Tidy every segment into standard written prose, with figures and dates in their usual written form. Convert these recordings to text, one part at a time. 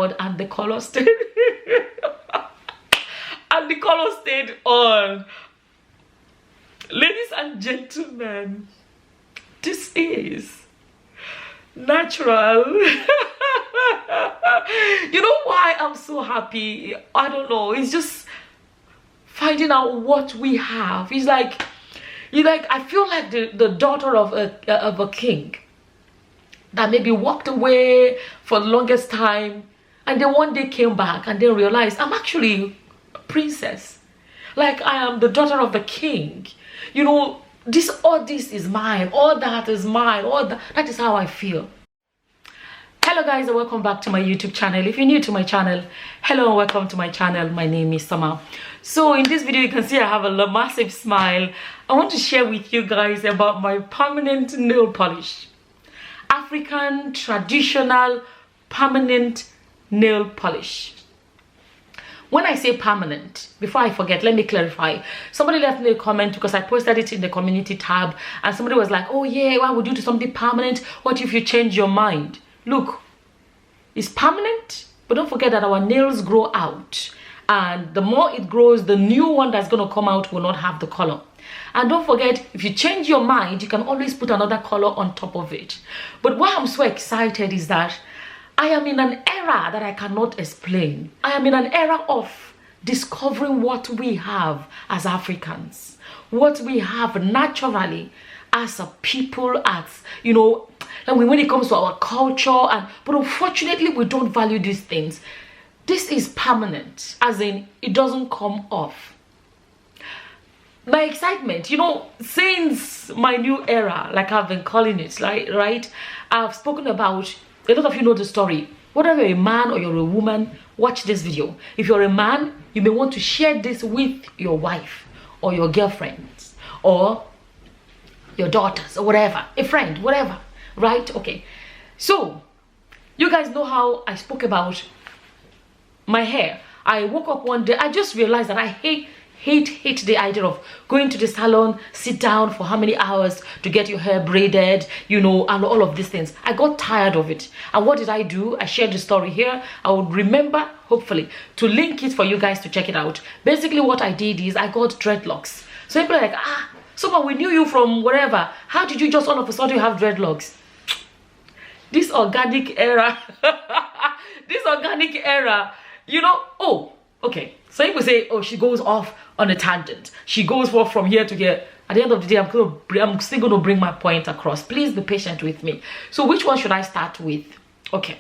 and the color stayed and the color stayed on. Ladies and gentlemen, this is natural. You know why I'm so happy? I don't know, it's just finding out what we have. It's like, I feel like the daughter of a king that maybe walked away for the longest time, and then one day came back and then realized I'm actually a princess. Like, I am the daughter of the king. You know, all this is mine, all that is mine, all that is how I feel. Hello guys, and welcome back to my YouTube channel. If you're new to my channel, hello and welcome to my channel. My name is Summer. So in this video you can see I have a massive smile. I want to share with you guys about my permanent nail polish. African traditional permanent nail polish. When I say permanent, before I forget, let me clarify. Somebody left me a comment because I posted it in the community tab, and somebody was like, oh yeah, why would you do something permanent? What if you change your mind? Look, it's permanent, but don't forget that our nails grow out, and the more it grows, the new one that's going to come out will not have the color. And don't forget, if you change your mind, you can always put another color on top of it. But why I'm so excited is that I am in an era that I cannot explain. I am in an era of discovering what we have as Africans, what we have naturally as a people, as, you know, and when it comes to our culture, but unfortunately we don't value these things. This is permanent, as in it doesn't come off. My excitement, you know, since my new era, like I've been calling it, right? I've spoken about, a lot of you know the story. Whether you're a man or you're a woman, watch this video. If you're a man, you may want to share this with your wife or your girlfriends or your daughters or whatever, a friend, whatever, right? Okay, so you guys know how I spoke about my hair. I woke up one day, I just realized that I hate the idea of going to the salon, sit down for how many hours to get your hair braided, you know, and all of these things. I got tired of it. And what did I do? I shared the story here. I would remember, hopefully, to link it for you guys to check it out. Basically what I did is I got dreadlocks. So people are like, someone, we knew you from wherever. How did you just all of a sudden have dreadlocks? This organic era, you know, oh, okay. So people say, oh, she goes off on a tangent. She goes off from here to here. At the end of the day, I'm still going to bring my point across. Please be patient with me. So which one should I start with? Okay.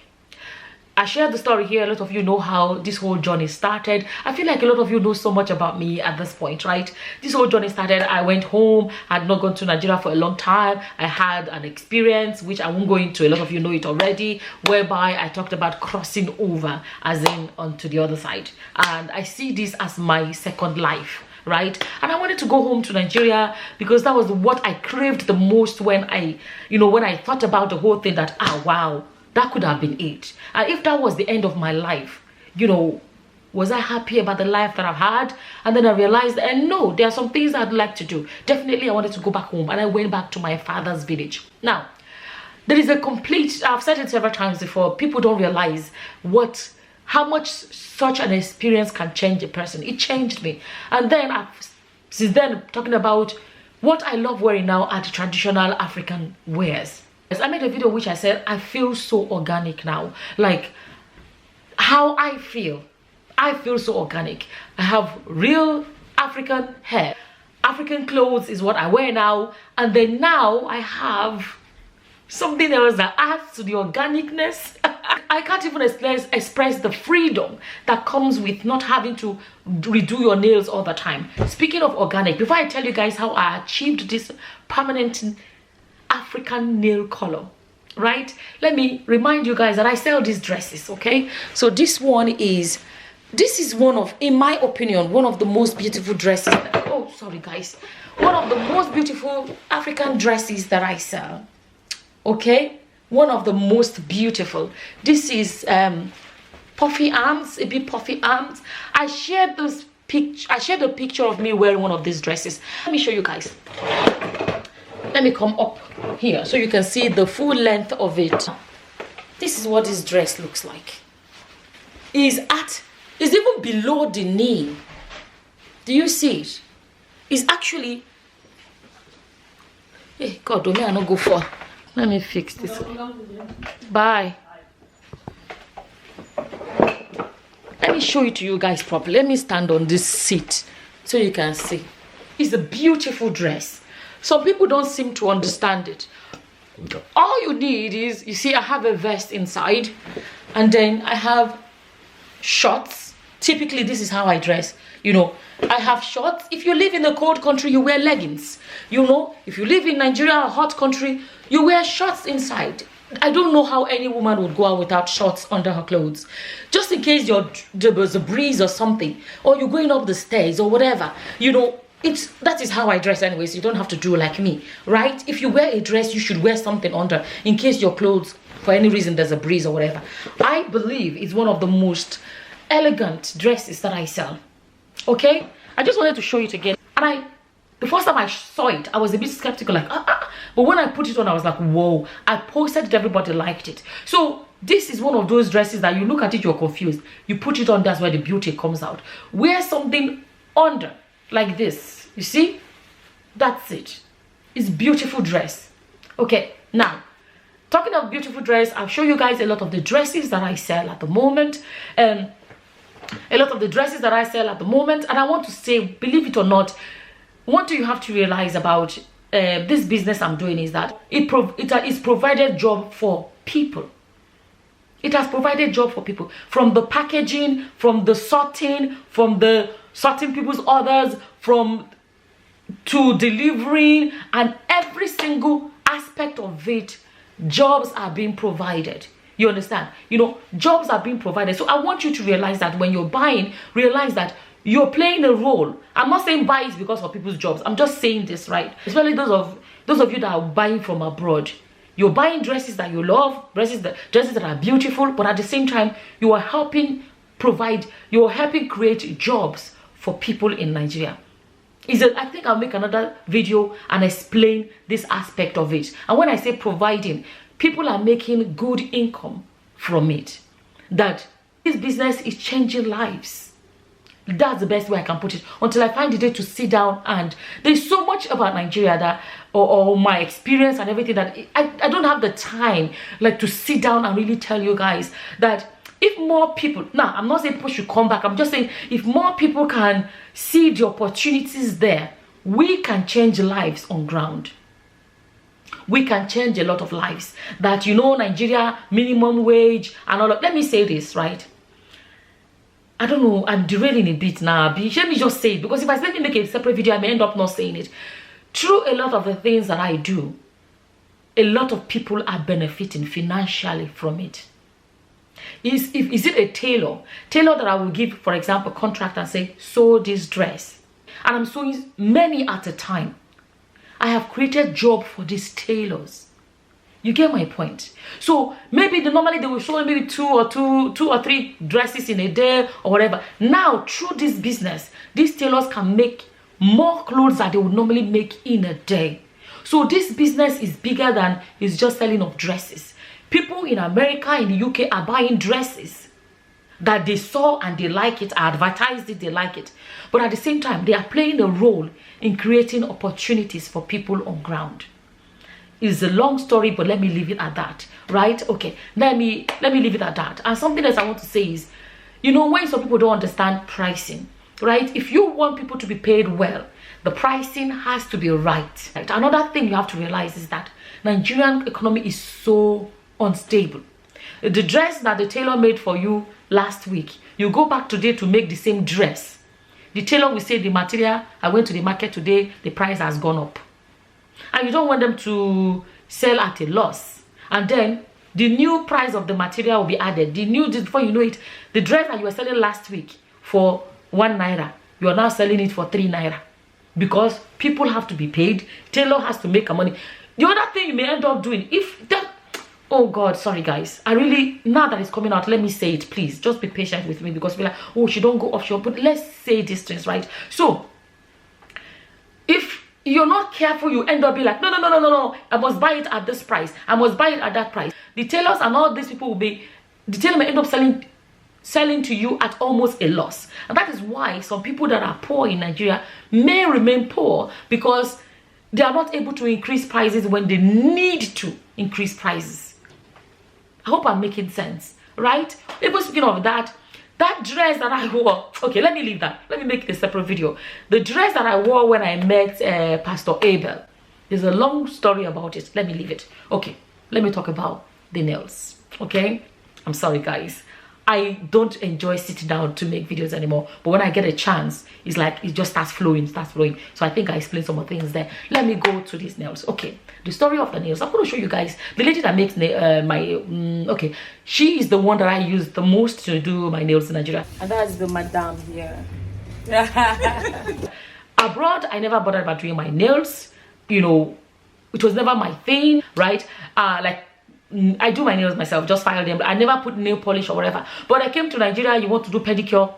I shared the story here. A lot of you know how this whole journey started. I feel like a lot of you know so much about me at this point, right? This whole journey started, I went home. I had not gone to Nigeria for a long time. I had an experience, which I won't go into. A lot of you know it already, whereby I talked about crossing over, as in onto the other side. And I see this as my second life, right? And I wanted to go home to Nigeria because that was what I craved the most when I thought about the whole thing, that, wow, that could have been it. And if that was the end of my life, you know, was I happy about the life that I've had? And then I realized, and no, there are some things I'd like to do. Definitely I wanted to go back home, and I went back to my father's village. Now, there is a complete, I've said it several times before, people don't realize how much such an experience can change a person. It changed me. And then since then, talking about what I love wearing now are the traditional African wears. I made a video which I said I feel so organic now. Like how I feel so organic. I have real African hair. African clothes is what I wear now. And then now I have something else that adds to the organicness. I can't even express the freedom that comes with not having to redo your nails all the time. Speaking of organic, before I tell you guys how I achieved this permanent African nail color, right? Let me remind you guys that I sell these dresses, okay? So this is one of, in my opinion, one of the most beautiful dresses. Oh, sorry guys. One of the most beautiful African dresses that I sell, okay? One of the most beautiful. This is puffy arms, a bit puffy arms. I shared the picture of me wearing one of these dresses. Let me show you guys. Let me come up here so you can see the full length of it. This is what this dress looks like. is even below the knee. Do you see it? It's actually, hey God, don't I not go for. Let me fix this. Bye. Let me show it to you guys properly. Let me stand on this seat so you can see. It's a beautiful dress. Some people don't seem to understand it. All you need is, you see, I have a vest inside, and then I have shorts. Typically, this is how I dress. You know, I have shorts. If you live in a cold country, you wear leggings. You know, if you live in Nigeria, a hot country, you wear shorts inside. I don't know how any woman would go out without shorts under her clothes. Just in case there was a breeze or something, or you're going up the stairs or whatever, you know, that is how I dress anyways. You don't have to do like me, right? If you wear a dress, you should wear something under in case your clothes, for any reason, there's a breeze or whatever. I believe it's one of the most elegant dresses that I sell. Okay, I just wanted to show it again. And the first time I saw it, I was a bit skeptical, like but when I put it on, I was like, whoa. I posted it, everybody liked it. So this is one of those dresses that you look at it, you're confused. You put it on, that's where the beauty comes out. Wear something under like this, you see, that's it. It's beautiful dress. Okay, now talking of beautiful dress, I'll show you guys a lot of the dresses that I sell at the moment. And I want to say, believe it or not, one thing you have to realize about this business I'm doing is that it has provided job for people. It has provided job for people, from the packaging, from the sorting, from the sorting people's orders, to delivering, and every single aspect of it. Jobs are being provided. You understand? You know, jobs are being provided. So I want you to realize that when you're buying, realize that you're playing a role. I'm not saying buy it because of people's jobs. I'm just saying this, right? Especially those of you that are buying from abroad. You're buying dresses that you love, dresses that are beautiful, but at the same time, you are helping create jobs for people in Nigeria. I think I'll make another video and explain this aspect of it. And when I say providing, people are making good income from it. That this business is changing lives. That's the best way I can put it. Until I find the day to sit down, and there's so much about Nigeria that, or my experience and everything, that I don't have the time like to sit down and really tell you guys that if more people, now I'm not saying people should come back, I'm just saying if more people can see the opportunities there, we can change lives on ground. We can change a lot of lives. That, you know, Nigeria minimum wage and all of, let me say this, right? I don't know, I'm derailing a bit now. Let me just say it, because if I let me make a separate video, I may end up not saying it. Through a lot of the things that I do, a lot of people are benefiting financially from it. Is it a tailor that I will give, for example, contract and say, sew this dress, and I'm sewing many at a time. I have created job for these tailors. You get my point? So maybe normally they will sew maybe two or three dresses in a day or whatever. Now through this business, these tailors can make more clothes that they would normally make in a day. So this business is bigger than it's just selling of dresses. People in America, in the UK, are buying dresses that they saw and they like it, advertised it, they like it. But at the same time, they are playing a role in creating opportunities for people on ground. It's a long story, but let me leave it at that, right? Okay, let me leave it at that. And something else I want to say is, you know, when some people don't understand pricing, right? If you want people to be paid well, the pricing has to be right. Another thing you have to realize is that Nigerian economy is so unstable. The dress that the tailor made for you last week, you go back today to make the same dress. The tailor will say, the material, I went to the market today, the price has gone up. And you don't want them to sell at a loss. And then the new price of the material will be added. Before you know it, the dress that you were selling last week for 1 naira, you are now selling it for 3 naira. Because people have to be paid, tailor has to make a money. The other thing you may end up doing, oh God, sorry guys, now that it's coming out, let me say it, please. Just be patient with me, because we're like, oh, she don't go offshore. But let's say these things, right? So, if you're not careful, you end up being like, no, I must buy it at this price. I must buy it at that price. The tailors and all these people the tailor may end up selling selling to you at almost a loss. And that is why some people that are poor in Nigeria may remain poor, because they are not able to increase prices when they need to increase prices. I hope I'm making sense, right? Even speaking of that, that dress that I wore, okay, let me leave that. Let me make a separate video. The dress that I wore when I met Pastor Abel, there's a long story about it. Let me leave it. Okay, let me talk about the nails, okay? I'm sorry, guys. I don't enjoy sitting down to make videos anymore, but when I get a chance, it's like it just starts flowing. So I think I explained some of the things there. Let me go to these nails. Okay, the story of the nails. I'm going to show you guys the lady that makes okay, she is the one that I use the most to do my nails in Nigeria, and that's the madam here. Abroad, I never bothered about doing my nails. You know, it was never my thing, right? Like, I do my nails myself, just file them. I never put nail polish or whatever. But I came to Nigeria, you want to do pedicure.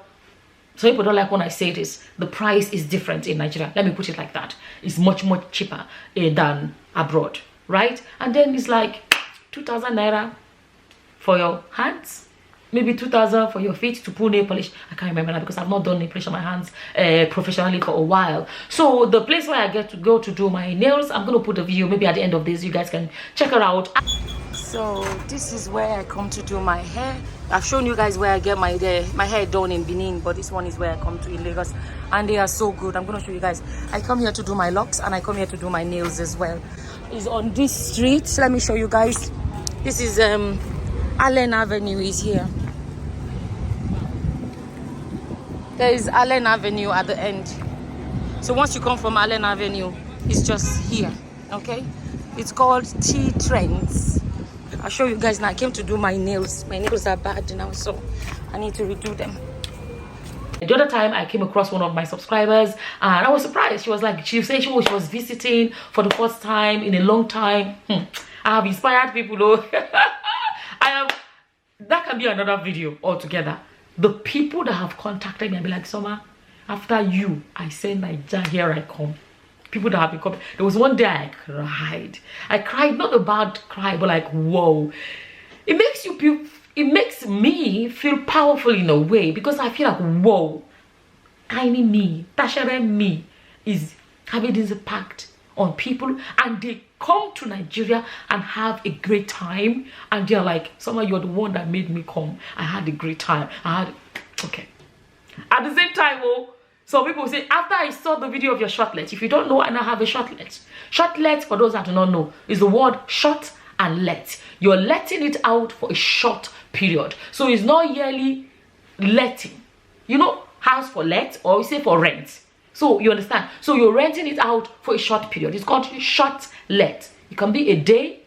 So people don't like when I say this. The price is different in Nigeria. Let me put it like that. It's much, much cheaper than abroad, right? And then it's like 2,000 naira for your hands. Maybe 2,000 for your feet to put nail polish. I can't remember now because I've not done nail polish on my hands professionally for a while. So the place where I get to go to do my nails, I'm going to put a video maybe at the end of this. You guys can check her out. So this is where I come to do my hair. I've shown you guys where I get my hair done in Benin, but this one is where I come to in Lagos, and they are so good. I'm going to show you guys. I come here to do my locks, and I come here to do my nails as well. It's on this street. Let me show you guys. This is Allen Avenue is here. There is Allen Avenue at the end. So once you come from Allen Avenue, it's just here, okay? It's called T Trends. I'll show you guys now. I came to do my nails. My nails are bad now, so I need to redo them. The other time I came across one of my subscribers and I was surprised. She was like, she said she was visiting for the first time in a long time. I have inspired people though. That can be another video altogether. The people that have contacted me and be like, Summer, after you, I send Nigeria, here I come. People that have been coming. There was one day I cried. I cried, not a bad cry, but like, whoa. It makes you feel, it makes me feel powerful in a way, because I feel like, whoa, tiny me, Tashere me is having this impact on people, and they come to Nigeria and have a great time, and they're like, Summer, you're the one that made me come. I had a great time. Okay. At the same time, some people say, after I saw the video of your shortlet, if you don't know, I now have a shortlet. Shortlet, for those that do not know, is the word short and let. You're letting it out for a short period. So it's not yearly letting. You know, house for let, or you say for rent. So you understand? So you're renting it out for a short period. It's called short let. It can be a day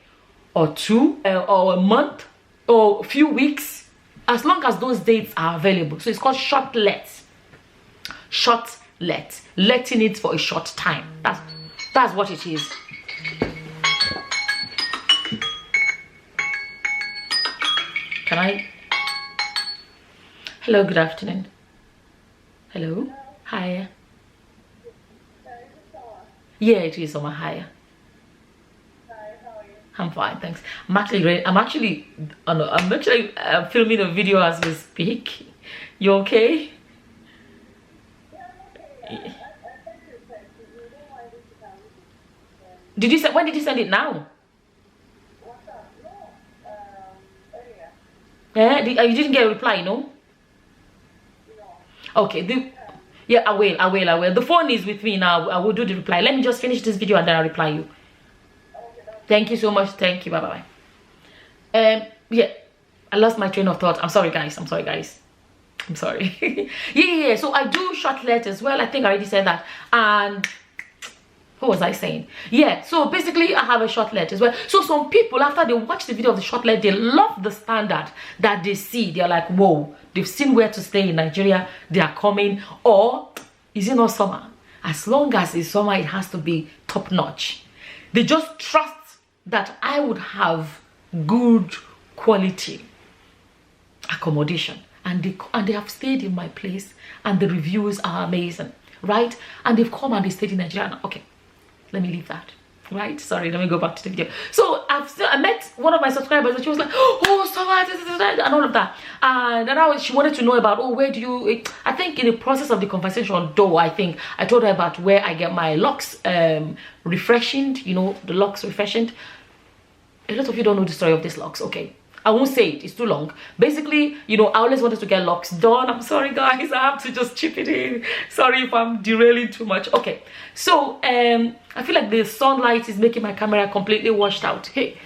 or two or a month or a few weeks, as long as those dates are available. So it's called short let. Short let, letting it for a short time. That's what it is. Can I? Hello, good afternoon. Hello, hi. Yeah, it is Summer. Hi. I'm fine, thanks. I'm actually filming a video as we speak. You okay? Did you send? When did you send it? Now? Yeah, you didn't get a reply, no? Okay. Yeah, I will. The phone is with me now. I will do the reply. Let me just finish this video and then I'll reply you. Thank you so much. Thank you. Bye bye. Yeah, I lost my train of thought. I'm sorry, guys. I'm sorry. yeah. So I do shortlet as well. I think I already said that. And what was I saying? Yeah, so basically I have a shortlet as well. So some people, after they watch the video of the shortlet, they love the standard that they see. They're like, whoa, they've seen where to stay in Nigeria. They are coming. Or is it not summer? As long as it's summer, it has to be top notch. They just trust that I would have good quality accommodation, and they have stayed in my place, and the reviews are amazing, right? And they've come and they stayed in Nigeria. Okay, let me leave that. right? Sorry, let me go back to the video. So I met one of my subscribers and she was like, oh, so and all of that. And then she wanted to know about, oh, where do you, I think in the process of the conversation, though, I think I told her about where I get my locks refreshened, you know, the locks refreshened. A lot of you don't know the story of these locks. Okay, I won't say it, it's too long. Basically, you know, I always wanted to get locks done. I'm sorry guys, I have to just chip it in. Sorry if I'm derailing too much. Okay, so I feel like the sunlight is making my camera completely washed out. Hey,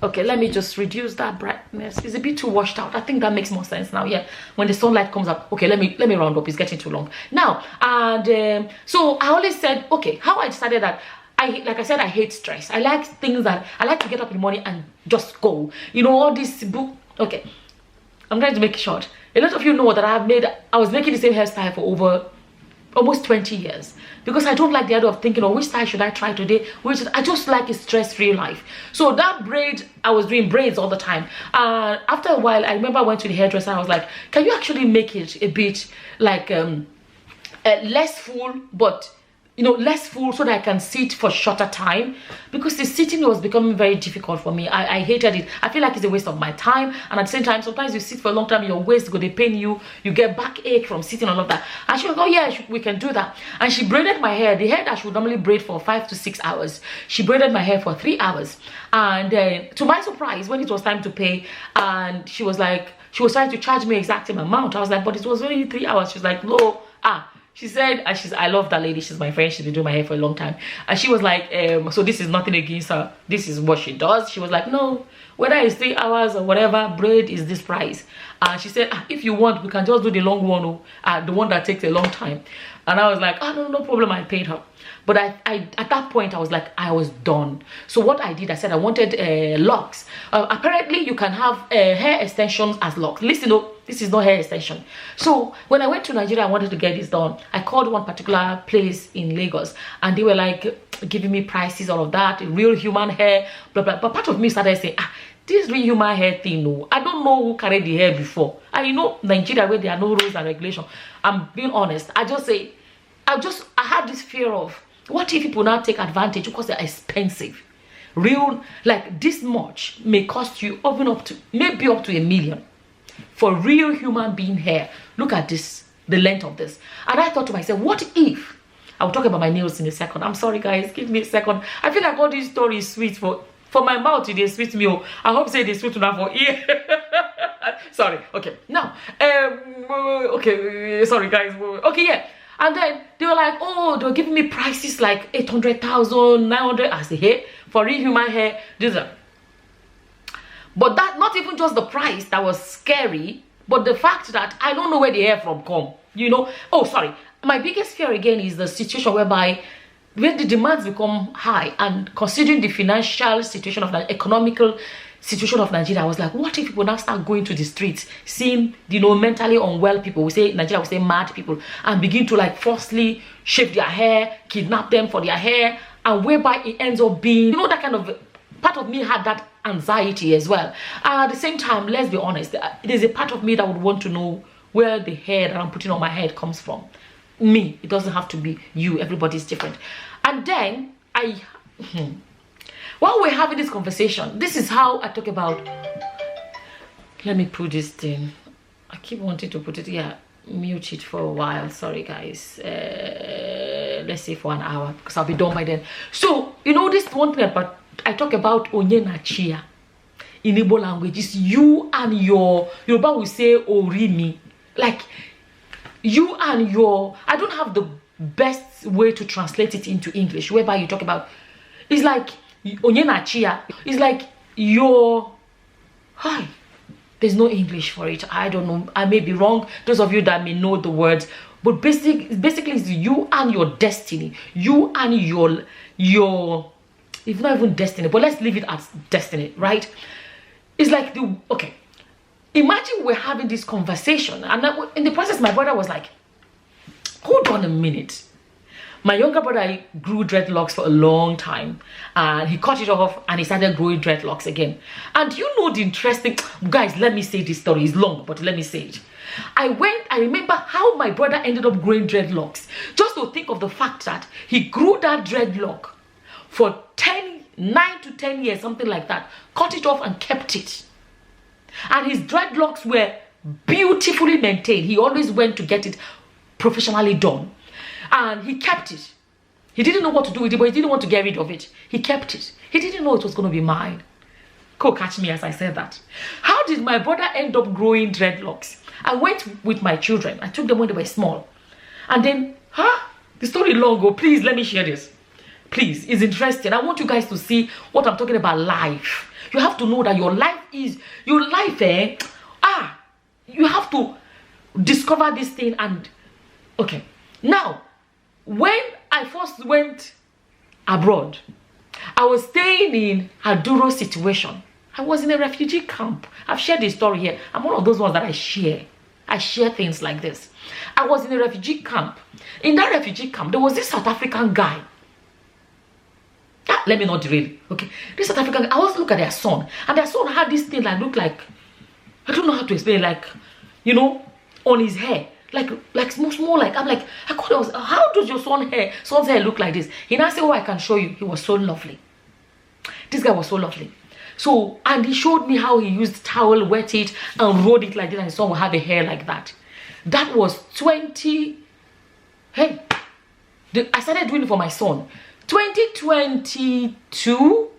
okay, let me just reduce that brightness. It's a bit too washed out. I think that makes more sense now. Yeah, when the sunlight comes up. Okay, let me round up, it's getting too long now. And so I always said, okay, how I decided that, like I said, I hate stress. I like things that I like to get up in the morning and just go. You know, all this book. Okay, I'm trying to make it short. A lot of you know that I was making the same hairstyle for over almost 20 years because I don't like the idea of thinking, oh, which style should I try today? I just like a stress-free life. So that braid, I was doing braids all the time. After a while, I remember I went to the hairdresser. I was like, can you actually make it a bit like less full, but you know, less full so that I can sit for shorter time, because the sitting was becoming very difficult for me. I hated it. I feel like it's a waste of my time, and at the same time, sometimes you sit for a long time, your waist go, they pain you, you get backache from sitting, all of that. And she was like, oh yeah, we can do that. And she braided my hair, the hair that she would normally braid for 5 to 6 hours. She braided my hair for 3 hours. And to my surprise, when it was time to pay, and she was like, she was trying to charge me exact same amount. I was like, but it was only 3 hours. She was like, no, she said, and I love that lady, she's my friend, she's been doing my hair for a long time. And she was like, so this is nothing against her, this is what she does. She was like, no, whether it's 3 hours or whatever, braid is this price. And she said, if you want, we can just do the long one, the one that takes a long time. And I was like, oh, no problem, I paid her. But at that point, I was like, I was done. So what I did, I said I wanted locks. Apparently, you can have hair extensions as locks. Listen, no, this is not hair extension. So when I went to Nigeria, I wanted to get this done. I called one particular place in Lagos, and they were like giving me prices, all of that, real human hair, blah, blah. But part of me started saying, this real human hair thing, no, I don't know who carried the hair before. And you know, Nigeria, where there are no rules and regulations, I'm being honest. I had this fear of, what if people now take advantage because they're expensive? Real, like this much may cost you even up to $1 million for real human being hair. Look at this, the length of this. And I thought to myself, what if, I'll talk about my nails in a second. I'm sorry guys, give me a second. I feel like all these stories sweet for my mouth, they sweet me. I hope say they sweet enough for ear. Sorry, okay. Now, okay, sorry guys. Okay, yeah. And then they were like, oh, they were giving me prices like 800,000, 900 as the hair for real human hair. But that, not even just the price that was scary, but the fact that I don't know where the hair from come. You know? Oh, sorry. My biggest fear again is the situation whereby when the demands become high, and considering the financial situation of the economical situation of Nigeria, I was like, what if people now start going to the streets, seeing, you know, mentally unwell people, we say Nigeria, we say mad people, and begin to like forcefully shave their hair, kidnap them for their hair, and whereby it ends up being, you know, that kind of part of me had that anxiety as well. And at the same time, let's be honest, there's a part of me that would want to know where the hair that I'm putting on my head comes from. Me, it doesn't have to be you, everybody's different. And then while we're having this conversation, this is how I talk about, let me put this thing, I keep wanting to put it, yeah, mute it for a while, sorry guys, let's say for an hour, because I'll be done by then. So, you know, this one thing about, I talk about onye na chia in Igbo language, is you and your, Yoruba will say orimi, like, you and your, I don't have the best way to translate it into English, whereby you talk about, it's like, onye na chia, it's like your, hi, there's no English for it, I don't know, I may be wrong, those of you that may know the words, but basically it's you and your destiny, you and your, it's not even destiny, but let's leave it as destiny, right? It's like the, okay, imagine we're having this conversation, and in the process my brother was like, hold on a minute. My younger brother grew dreadlocks for a long time, and he cut it off and he started growing dreadlocks again. And you know the interesting, guys, let me say this story, it's long, but let me say it. I remember how my brother ended up growing dreadlocks. Just to think of the fact that he grew that dreadlock for 9 to 10 years, something like that. Cut it off and kept it. And his dreadlocks were beautifully maintained. He always went to get it professionally done. And he kept it. He didn't know what to do with it, but he didn't want to get rid of it. He kept it. He didn't know it was going to be mine. Go catch me as I said that. How did my brother end up growing dreadlocks? I went with my children. I took them when they were small. And then, the story long ago. Please, let me share this. Please, it's interesting. I want you guys to see what I'm talking about life. You have to know that your life, you have to discover this thing. And okay, now when I first went abroad, I was staying in a Duro situation. I was in a refugee camp. I've shared this story here. I'm one of those ones that I share things like this. I was in a refugee camp. In that refugee camp, there was this South African guy. Let me not derail. Okay, this South African guy, I always look at their son, and their son had this thing that looked like, I don't know how to explain, like, you know, on his hair, like small, like, I'm like, how does your son's hair look like this? He now said, oh, I can show you. He was so lovely. This guy was so lovely. So, and he showed me how he used towel, wet it, and rolled it like this, and his son would have a hair like that. That was I started doing it for my son. 2022,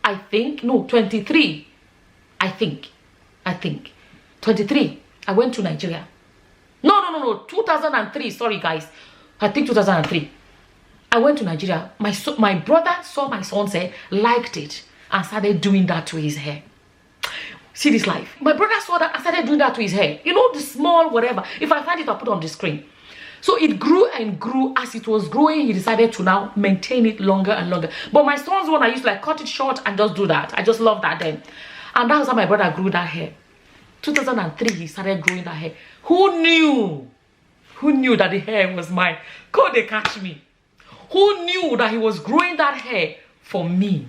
I think. No, 23. I think. 23. I went to Nigeria. No. 2003. Sorry, guys. I think 2003. I went to Nigeria. My brother saw my son's hair, liked it, and started doing that to his hair. See this life. My brother saw that and started doing that to his hair. You know, the small whatever. If I find it, I'll put it on the screen. So it grew and grew. As it was growing, he decided to now maintain it longer and longer. But my son's one, I used to like cut it short and just do that. I just love that then. And that was how my brother grew that hair. 2003, he started growing that hair. Who knew? Who knew that the hair was mine? Could they catch me? Who knew that he was growing that hair for me?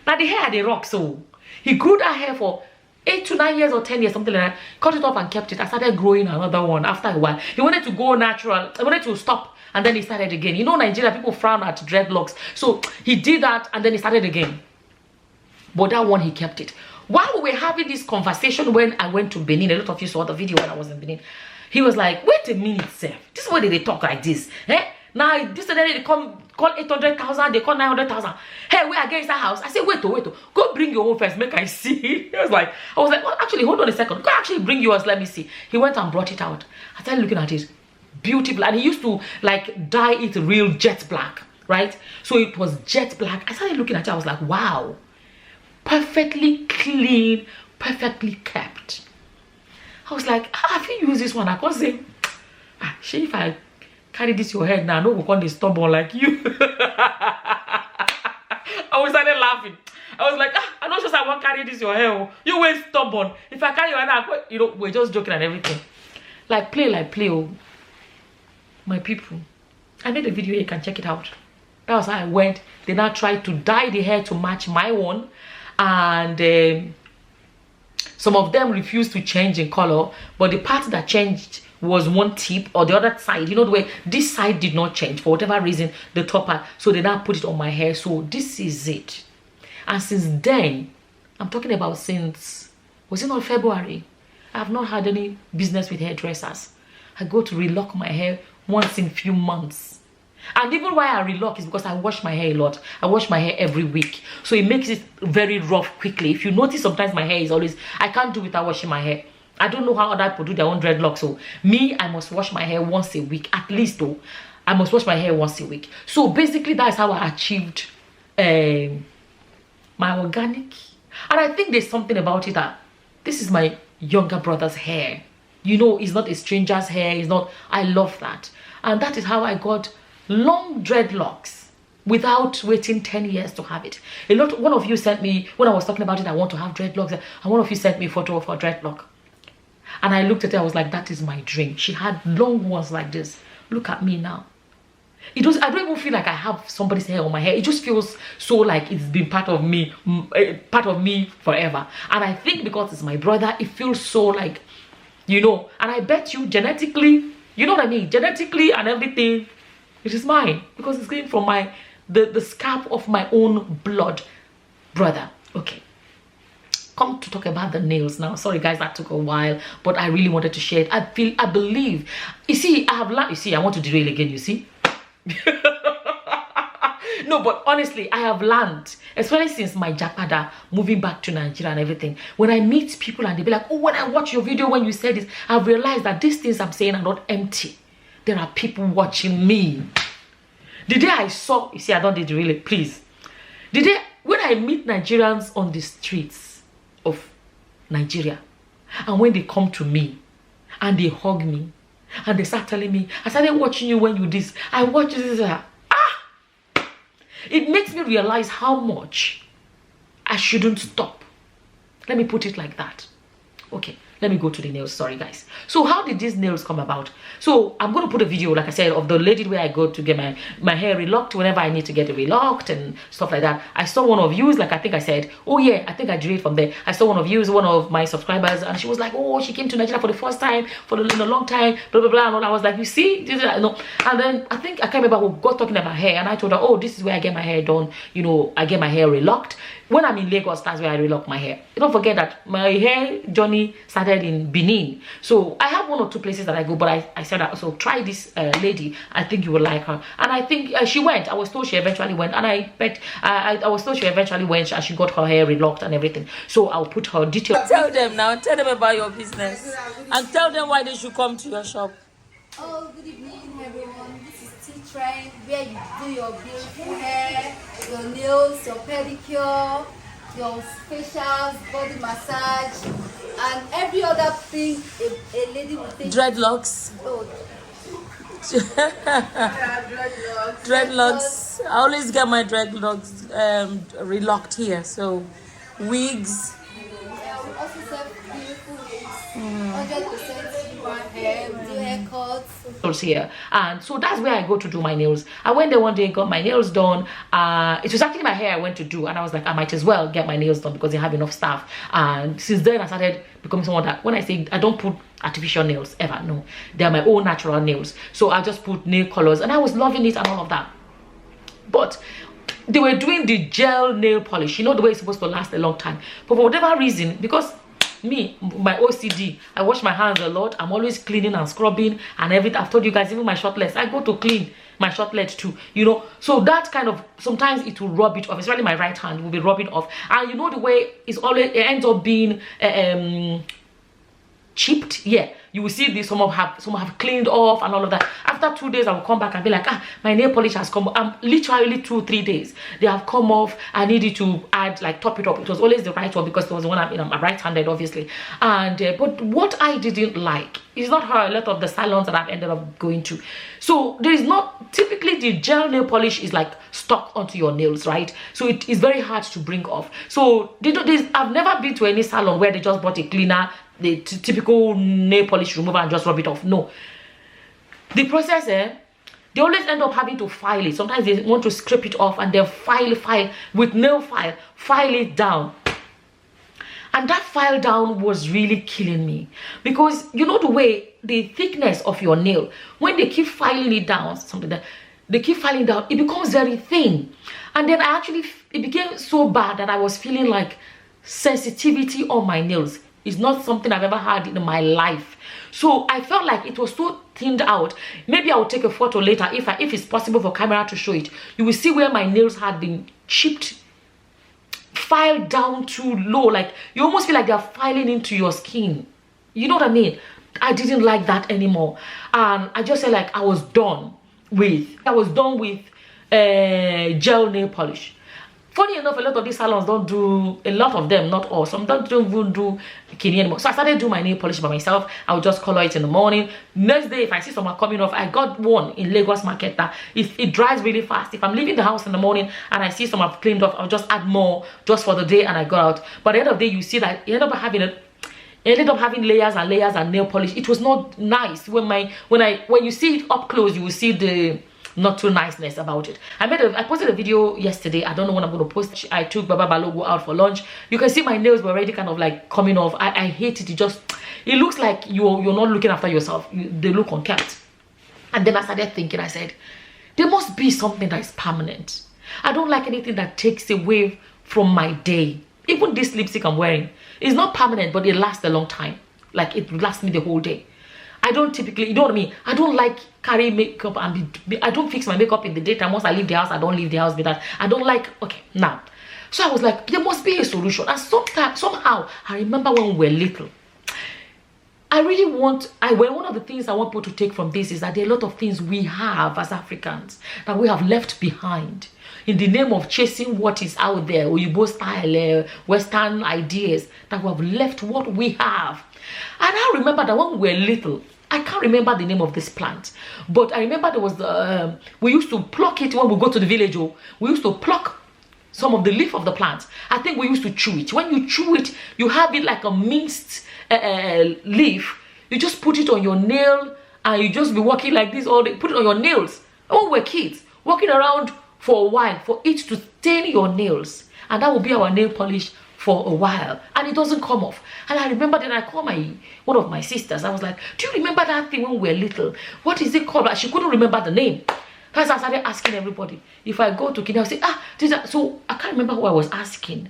Now the hair had a rock, so he grew that hair for 8 to 9 years or 10 years, something like that. Cut it off and kept it. I started growing another one after a while. He wanted to go natural. I wanted to stop, and then he started again. You know, Nigeria, people frown at dreadlocks. So he did that, and then he started again. But that one, he kept it. While we were having this conversation when I went to Benin, a lot of you saw the video when I was in Benin. He was like, wait a minute, sir. This is why they talk like this. Now, this and then they call 800,000, they call 900,000. Hey, we are against that house. I said, wait. Go bring your own first, make I see. I was like, well, actually, hold on a second. Go actually bring yours, let me see. He went and brought it out. I started looking at it. Beautiful. And he used to, like, dye it real jet black, right? So it was jet black. I started looking at it. I was like, wow. Perfectly clean, perfectly kept. I was like, if you use this one, I can't say, she, if I carry this your head now, no one can be stubborn like you. I started laughing. I was like, I'm not sure I won't carry this your hair. You were stubborn. If I carry your hair, you know, we're just joking and everything. Like play, oh. My people. I made a video, you can check it out. That was how I went. They now tried to dye the hair to match my one. And some of them refused to change in color, but the part that changed was one tip or the other side. You know, the way this side did not change for whatever reason, the top part. So they now put it on my hair. So this is it. And since then, I'm talking about since, was it not February? I have not had any business with hairdressers. I go to relock my hair once in few months. And even why I relock is because I wash my hair a lot. I wash my hair every week. So it makes it very rough quickly. If you notice, sometimes my hair is always, I can't do without washing my hair. I don't know how other people do their own dreadlocks. So me, I must wash my hair once a week. At least though, I must wash my hair once a week. So basically, that's how I achieved my organic. And I think there's something about it that this is my younger brother's hair. You know, it's not a stranger's hair. It's not, I love that. And that is how I got long dreadlocks without waiting 10 years to have it. One of you sent me, when I was talking about it, I want to have dreadlocks, and one of you sent me a photo of her dreadlock. And I looked at it, I was like, that is my dream. She had long ones like this. Look at me now. I don't even feel like I have somebody's hair on my hair. It just feels so like it's been part of me forever. And I think because it's my brother, it feels so like, you know, and I bet you genetically, you know what I mean? Genetically and everything, it is mine because it's coming from my the scalp of my own blood brother. Okay, come to talk about the nails now. Sorry guys, that took a while, but I really wanted to share it. I believe, you see, I have learned, you see, I want to derail again, you see. No, but honestly, I have learned, especially since my japada, moving back to Nigeria and everything, when I meet people and they be like, oh, when I watch your video when you said this, I've realized that these things I'm saying are not empty. There are people watching me. The day I saw, you see, I don't need to really, please. The day when I meet Nigerians on the streets of Nigeria, and when they come to me and they hug me and they start telling me, I started watching you when you this, I watch this, it makes me realize how much I shouldn't stop. Let me put it like that. Okay, let me go to the nails. Sorry guys. So how did these nails come about? So I'm going to put a video, like I said, of the lady where I go to get my hair relocked whenever I need to get it relocked and stuff like that. I saw one of you, like I think I said, oh yeah, I think I drew it from there. I saw one of you, one of my subscribers, and she was like, oh, she came to Nigeria for the first time, in a long time, blah blah blah. And all. I was like, you see, this is, no. And then I think I can't remember who got talking about hair, and I told her, oh, this is where I get my hair done. You know, I get my hair relocked. When I'm in Lagos, that's where I relock my hair. Don't forget that my hair journey started in Benin. So I have 1 or 2 places that I go, but I said that, so try this lady. I think you will like her. And I think she went. I was told she eventually went. And I bet, I was told she eventually went and she got her hair relocked and everything. So I'll put her details. Tell them now. Tell them about your business. And tell them why they should come to your shop. Oh, good evening everyone. This is T-Trend, where you do your beautiful hair, your nails, your pedicure, your facials, body massage, and every other thing a lady will take. Dreadlocks. Oh. Dreadlocks. I always get my dreadlocks relocked here. So wigs. Yeah, we also sell beautiful wigs. 100% human hair, we do haircuts. Here, and so that's where I go to do my nails. I went there one day, got my nails done. It was actually my hair I went to do, and I was like, I might as well get my nails done because they have enough staff. And since then I started becoming someone that, when I say I don't put artificial nails ever, no, they're my own natural nails. So I just put nail colors, and I was loving it and all of that. But they were doing the gel nail polish, you know, the way it's supposed to last a long time. But for whatever reason, because me, my OCD, I wash my hands a lot. I'm always cleaning and scrubbing and everything. I've told you guys, even my shortlets, I go to clean my shortlet too, you know. So that kind of, sometimes it will rub it off, especially my right hand will be rubbing off. And you know the way it's always, it ends up being chipped. Yeah, you will see this, some have cleaned off and all of that. After 2 days I will come back and be like, my nail polish has come. Literally 2-3 days they have come off. I needed to add, like, top it up. It was always the right one because it was the one I'm right-handed, obviously. And but what I didn't like is not how a lot of the salons that I've ended up going to. So there is not, typically the gel nail polish is like stuck onto your nails, right? So it is very hard to bring off. So I've never been to any salon where they just bought a cleaner, the typical nail polish remover, and just rub it off. No, the process, they always end up having to file it. Sometimes they want to scrape it off and then file with nail file it down. And that file down was really killing me, because you know the way the thickness of your nail, when they keep filing it down, something that they keep filing down, it becomes very thin. And then it became so bad that I was feeling like sensitivity on my nails is not something I've ever had in my life. So I felt like it was so thinned out. Maybe I will take a photo later if it's possible for camera to show it. You will see where my nails had been chipped, filed down too low. Like, you almost feel like they're filing into your skin. You know what I mean? I didn't like that anymore. And I just said, like, I was done with gel nail polish. Funny enough, a lot of these salons don't do, a lot of them, not all, some don't even do kidney anymore. So I started doing my nail polish by myself. I would just color it in the morning. Next day, if I see someone coming off, I got one in Lagos market that it dries really fast. If I'm leaving the house in the morning and I see someone cleaned off, I'll just add more just for the day and I go out. But at the end of the day, you see that you end up having layers and layers and nail polish. It was not nice. When you see it up close, you will see the not too niceness about it. I posted a video yesterday. I don't know when I'm going to post. I took Baba Balogo out for lunch. You can see my nails were already kind of like coming off. I hate it. It looks like you're not looking after yourself. They look unkempt. And then I started thinking, I said, there must be something that is permanent. I don't like anything that takes away from my day. Even this lipstick I'm wearing is not permanent, but it lasts a long time. Like it lasts me the whole day. I don't typically, you know what I mean? I don't like carry makeup and I don't fix my makeup in the daytime. Once I leave the house, I don't leave the house with that. I don't like, okay, now. So I was like, there must be a solution. And somehow, I remember when we were little, I really want, one of the things I want people to take from this is that there are a lot of things we have as Africans that we have left behind in the name of chasing what is out there, Oyibo style, Western ideas, that we have left what we have. And I remember that when we were little, I can't remember the name of this plant, but I remember there was, we used to pluck it when we go to the village. We used to pluck some of the leaf of the plant. I think we used to chew it. When you chew it, you have it like a minced leaf. You just put it on your nail and you just be walking like this all day. Put it on your nails. When we were kids, walking around for a while for it to stain your nails. And that will be our nail polish for a while. And it doesn't come off. And I remember that I called one of my sisters. I was like, do you remember that thing when we were little? What is it called? But she couldn't remember the name. That's why I started asking everybody. If I go to Kenya, I'll say, so I can't remember who I was asking.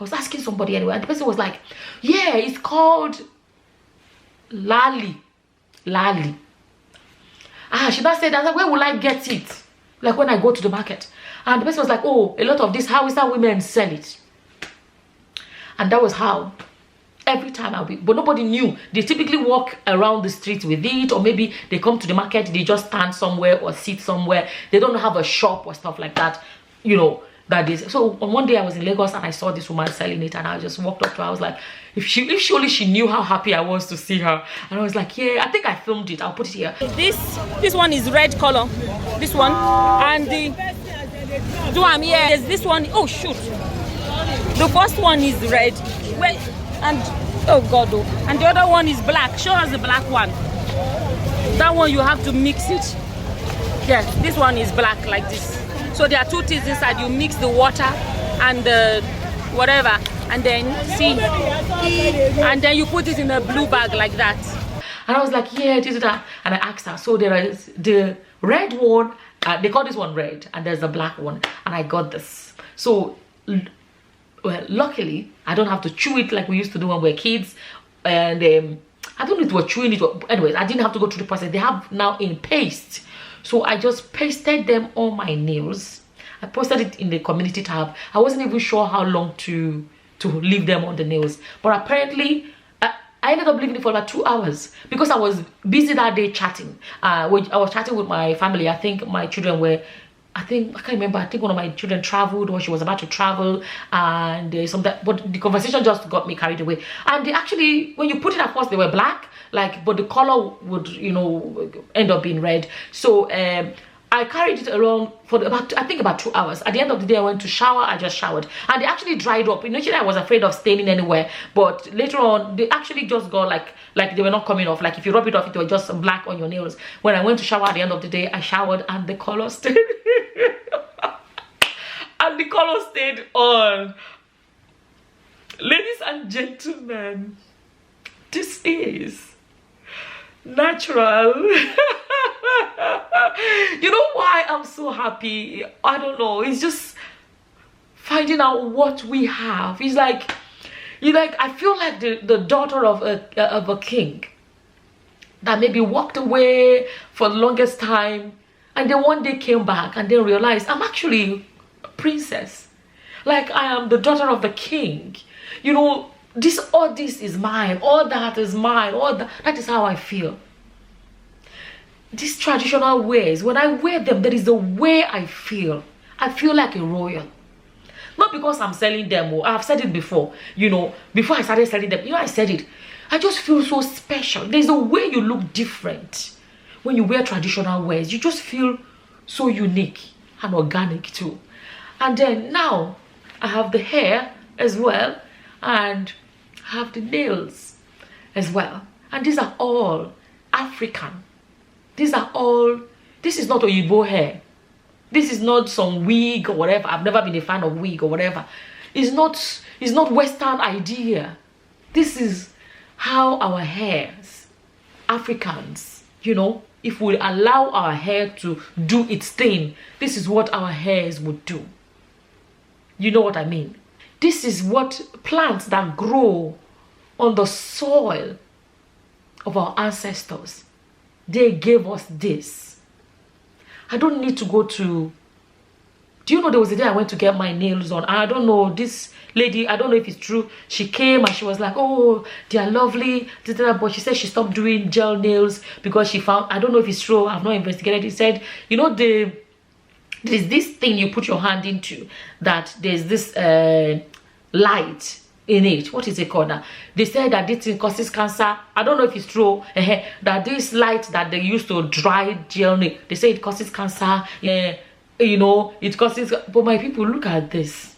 I was asking somebody anyway, and the person was like, yeah, it's called Lali. Lali. She now said, where will I get it? Like when I go to the market. And the person was like, oh, a lot of these Hausa women sell it. And that was how every time but nobody knew. They typically walk around the streets with it, or maybe they come to the market, they just stand somewhere or sit somewhere. They don't have a shop or stuff like that, you know, that is. So on one day I was in Lagos and I saw this woman selling it, and I just walked up to her. I was like, if she only knew how happy I was to see her. And I was like, yeah, I think I filmed it. I'll put it here. This one is red color. This one. And the one here, there's this one. Oh shoot. The first one is red. Well, and oh god, oh. And the other one is black. Show us the black one. That one you have to mix it. Yes, this one is black like this. So there are two things inside. You mix the water and the whatever, and then see, and then you put it in a blue bag like that. And I was like, yeah, this is that. And I asked her, so there is the red one, they call this one red, and there's the black one, and I got this. So well, luckily I don't have to chew it like we used to do when we were kids, and I don't need to chewing it. Anyways, I didn't have to go through the process. They have now in paste, so I just pasted them on my nails. I posted it in the community tab. I wasn't even sure how long to leave them on the nails, but apparently I ended up leaving it for about 2 hours because I was busy that day chatting. I was chatting with my family. I think my children were, I can't remember. I think one of my children traveled, or she was about to travel, and but the conversation just got me carried away. And they actually, when you put it across, they were black, like, but the color would, you know, end up being red. So I carried it around for about 2 hours. At the end of the day, I went to shower. I just showered, and they actually dried up. Initially, I was afraid of staining anywhere, but later on, they actually just got like they were not coming off. Like if you rub it off, it was just black on your nails. When I went to shower at the end of the day, I showered, and the color stayed. And the color stayed on. Ladies and gentlemen, this is natural. You know why I'm so happy? I don't know. It's just finding out what we have. It's like, I feel like the daughter of a king that maybe walked away for the longest time, and then one day came back and then realized I'm actually a princess. Like I am the daughter of the king. You know, all this is mine. All that is mine. That is how I feel. These traditional ways, when I wear them, there is a way I feel. I feel like a royal. Not because I'm selling them. I've said it before. You know, before I started selling them, you know, I said it. I just feel so special. There's a way you look different when you wear traditional wears. You just feel so unique and organic too. And then now I have the hair as well, and I have the nails as well. And these are all African. This is not Oyibo hair. This is not some wig or whatever. I've never been a fan of wig or whatever. It's not Western idea. This is how our hairs, Africans, You know, if we allow our hair to do its thing, this is what our hairs would do. You know what I mean? This is what plants that grow on the soil of our ancestors, they gave us this. I don't need to go to... Do you know there was a day I went to get my nails on? I don't know, this lady, I don't know if it's true. She came and she was like, oh, they are lovely. But she said she stopped doing gel nails because she found... I don't know if it's true. I've not investigated. He said, you know, there's this thing you put your hand into that there's this light in it. What is it called now? They said that this thing causes cancer. I don't know if it's true. That this light that they use to dry gel nail, they say it causes cancer. You know, it causes... But my people, look at this.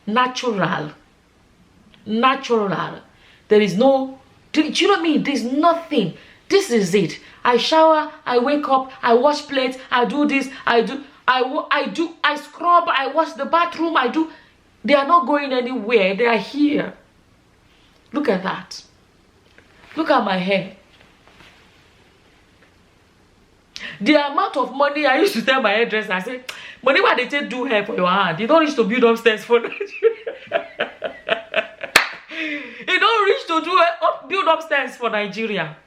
Natural. There is no... Do you know what I mean? There's nothing. This is it. I shower, I wake up, I wash plates, I do this, I scrub, I wash the bathroom, I do... They are not going anywhere. They are here. Look at that. Look at my hair. The amount of money I used to tell my hairdresser, I say, money why they take do hair for your hand. You don't reach to build upstairs for Nigeria. You don't reach to build upstairs for Nigeria.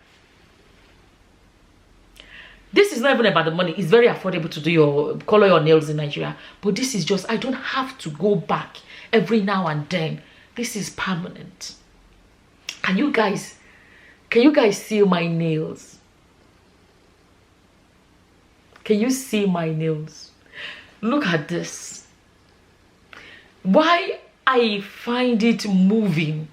This is not even about the money. It's very affordable to do color your nails in Nigeria. But this is just, I don't have to go back every now and then. This is permanent. Can you guys see my nails? Can you see my nails? Look at this. Why I find it moving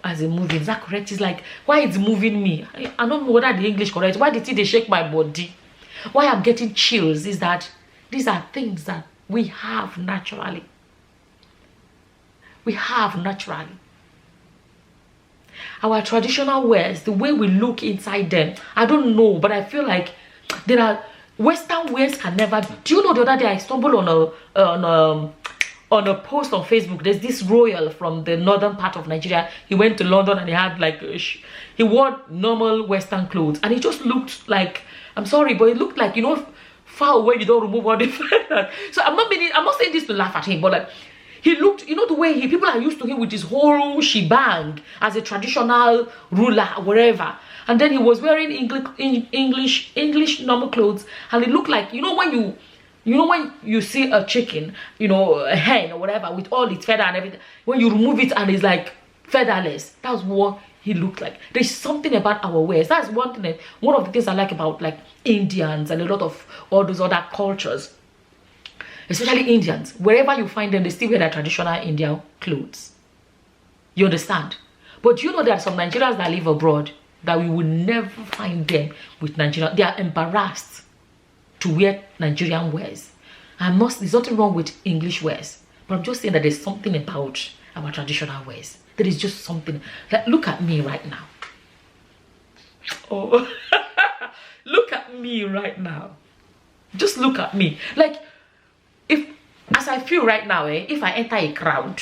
as a moving, is that correct? It's like, why it's moving me? I don't know whether the English correct. Why did they shake my body? Why I'm getting chills is that these are things that we have naturally. We have naturally. Our traditional wears, the way we look inside them, I don't know, but I feel like there are Western wears can never... Do you know the other day I stumbled on a post on Facebook? There's this royal from the northern part of Nigeria. He went to London and he had like... He wore normal Western clothes and he just looked like... I'm sorry, but it looked like, you know, far away, you don't remove all the feathers. So I'm not saying this to laugh at him, but like... He looked, you know, the way people are used to him with his whole shebang as a traditional ruler or whatever. And then he was wearing English normal clothes, and it looked like, you know when you see a chicken, you know, a hen or whatever with all its feather and everything, when you remove it and it's like featherless, that's what he looked like. There's something about our ways. That's one of the things I like about like Indians and a lot of all those other cultures. Especially Indians, wherever you find them, they still wear their traditional Indian clothes. You understand? But you know there are some Nigerians that live abroad that we will never find them with Nigerian. They are embarrassed to wear Nigerian wears. There's nothing wrong with English wears, but I'm just saying that there's something about our traditional wears. There is just something. Like, look at me right now. Oh, look at me right now. Just look at me. Like, as I feel right now, if I enter a crowd,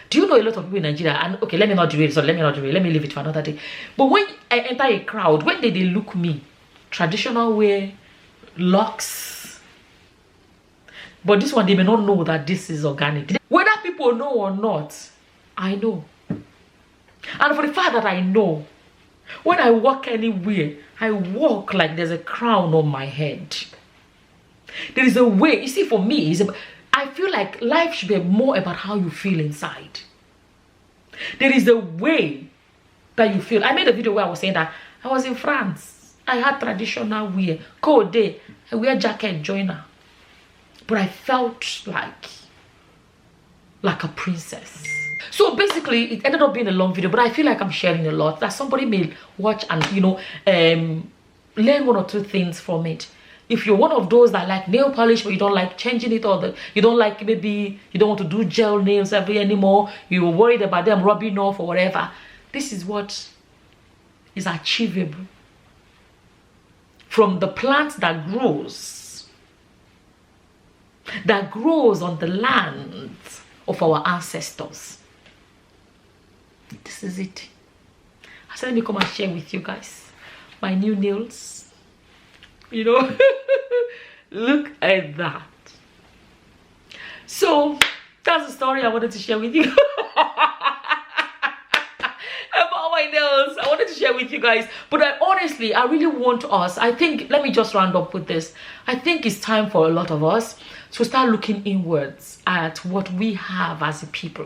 do you know a lot of people in Nigeria? And okay, let me not do it. So let me leave it for another day. But when I enter a crowd, when they look me, traditional wear, locks. But this one, they may not know that this is organic. Whether people know or not, I know. And for the fact that I know, when I walk anywhere, I walk like there's a crown on my head. There is a way. You see, for me, I feel like life should be more about how you feel inside. There is a way that you feel. I made a video where I was saying that I was in France. I had traditional wear. Cold day. I wear jacket, joiner. But I felt like a princess. So basically, it ended up being a long video, but I feel like I'm sharing a lot. That somebody may watch and, you know, learn one or two things from it. If you're one of those that like nail polish but you don't like changing it, or you don't like, maybe you don't want to do gel nails anymore, you're worried about them rubbing off or whatever, this is what is achievable from the plant that grows on the land of our ancestors. This is it. I said, let me come and share with you guys. my new nails. You know, look at that. So that's the story I wanted to share with you. About my nails, I wanted to share with you guys. But honestly, I really want us, I think, let me just round up with this. I think it's time for a lot of us to start looking inwards at what we have as a people.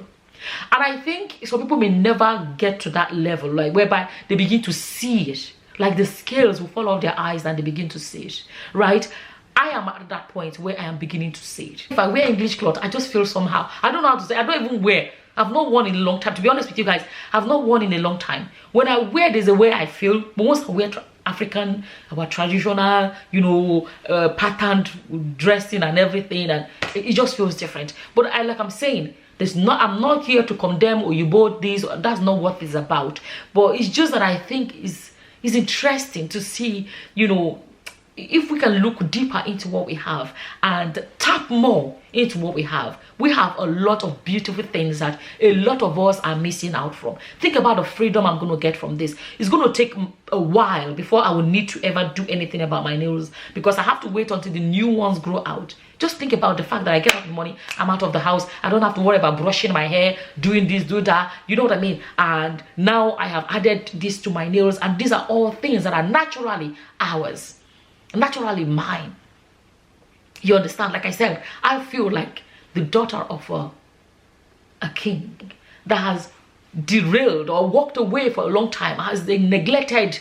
And I think some people may never get to that level, like whereby they begin to see it, like the scales will fall off their eyes and they begin to see it, right? I am at that point where I am beginning to see it. If I wear English cloth, I just feel somehow, I don't know how to say, I don't even wear. I've not worn in a long time. To be honest with you guys, I've not worn in a long time. When I wear, there's a way I feel. But once I wear African, our traditional, you know, patterned dressing and everything, and it just feels different. But like I'm saying, I'm not here to condemn or you bought this. That's not what it's about. But it's just that I think it's interesting to see, you know, if we can look deeper into what we have and tap more into what we have a lot of beautiful things that a lot of us are missing out from. Think about the freedom I'm going to get from this. It's going to take a while before I will need to ever do anything about my nails, because I have to wait until the new ones grow out. Just think about the fact that I get out the money, I'm out of the house, I don't have to worry about brushing my hair, doing this, do that, you know what I mean? And now I have added this to my nails, and these are all things that are naturally ours, naturally mine. You understand? Like I said, I feel like the daughter of a king that has derailed or walked away for a long time, has neglected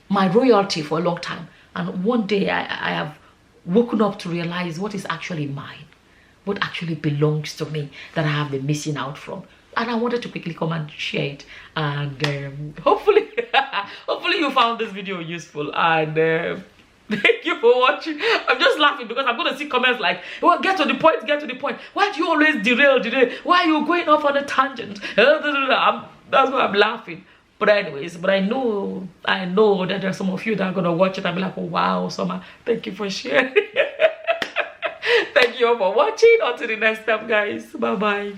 my royalty for a long time. And one day I have woken up to realize what is actually mine, what actually belongs to me, that I have been missing out from. And I wanted to quickly come and share it. And hopefully, hopefully you found this video useful. And thank you for watching. I'm just laughing because I'm going to see comments like, well, get to the point, get to the point. Why do you always derail? Why are you going off on a tangent? That's why I'm laughing. But anyways, but I know that there's some of you that are going to watch it and be like, oh, wow, Summer, thank you for sharing. Thank you all for watching. Until the next time, guys. Bye-bye.